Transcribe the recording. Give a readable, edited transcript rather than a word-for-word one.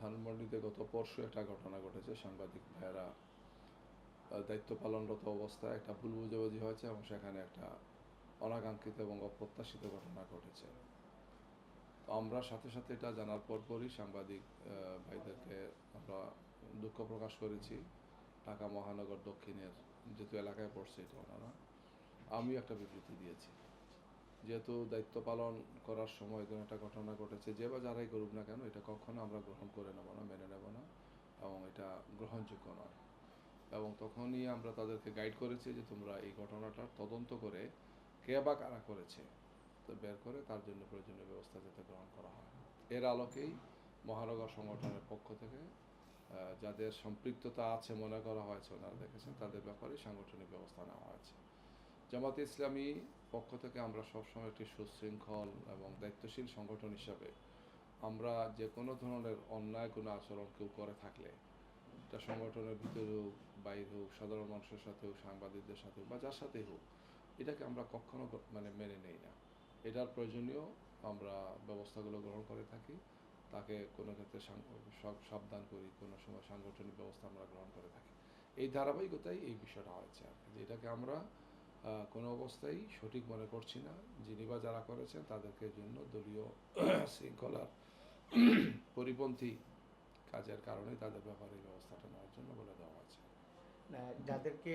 ধানমন্ডিতে গত পরশু একটা ঘটনা ঘটেছে। সাংবাদিক ভাইয়েরা দায়িত্ব পালনরত অবস্থায় একটা ভুল বুঝাবুঝি হয়েছে এবং সেখানে একটা অনাকাঙ্ক্ষিত এবং অপ্রত্যাশিত ঘটনা ঘটেছে। তো আমরা সাথে সাথে এটা জানার পরপরই সাংবাদিক ভাইদেরকে আমরা দুঃখ প্রকাশ করেছি। ঢাকা মহানগর দক্ষিণের যেহেতু এলাকায় পড়ছে এটা ওনারা, আমিও একটা বিবৃতি দিয়েছি। যেহেতু দায়িত্ব পালন করার সময় কোনো একটা ঘটনা ঘটেছে, যে বা যারাই করুক না কেন, এটা কখনো আমরা গ্রহণ করে নেব না, মেনে নেব না, এবং এটা গ্রহণযোগ্য নয়। এবং তখনই আমরা তাদেরকে গাইড করেছি যে তোমরা এই ঘটনাটার তদন্ত করে কে বা কারা করেছে তো বের করে তার জন্য প্রয়োজনীয় ব্যবস্থা যাতে গ্রহণ করা হয়। এর আলোকেই মহানগর সংগঠনের পক্ষ থেকে যাদের সম্পৃক্ততা আছে মনে করা হয়েছে, ওনারা দেখেছেন, তাদের ব্যাপারে সাংগঠনিক ব্যবস্থা নেওয়া হয়েছে। জামাতে ইসলামী পক্ষ থেকে আমরা সবসময় একটি সুশৃঙ্খল এবং দায়িত্বশীল সংগঠন হিসাবে আমরা যে কোনো ধরনের অন্যায় কোনো আচরণ কেউ করে থাকলে, এটা সংগঠনের ভিতরে হোক, বাইরে হোক, সাধারণ মানুষের সাথে হোক, সাংবাদিকদের সাথে হোক বা যার সাথেই হোক, এটাকে আমরা কখনো মেনে নেই না। এটার প্রয়োজনীয় আমরা ব্যবস্থাগুলো গ্রহণ করে থাকি, তাকে কোনো ক্ষেত্রে সাবধান করি, কোনো সময় সাংগঠনিক ব্যবস্থা আমরা গ্রহণ করে থাকি। এই ধারাবাহিকতাই এই বিষয়টা হয়েছে আর কি, যে এটাকে আমরা কোনো অবস্থায় সঠিক মনে করছি না। যিনি বা যারা করেছেন তাদেরকে জন্য দলীয় শৃঙ্খলার পরিপন্থী কাজের কারণে তাদের ব্যাপারে এই ব্যবস্থাটা নেওয়ার জন্য বলে দেওয়া আছে। যাদেরকে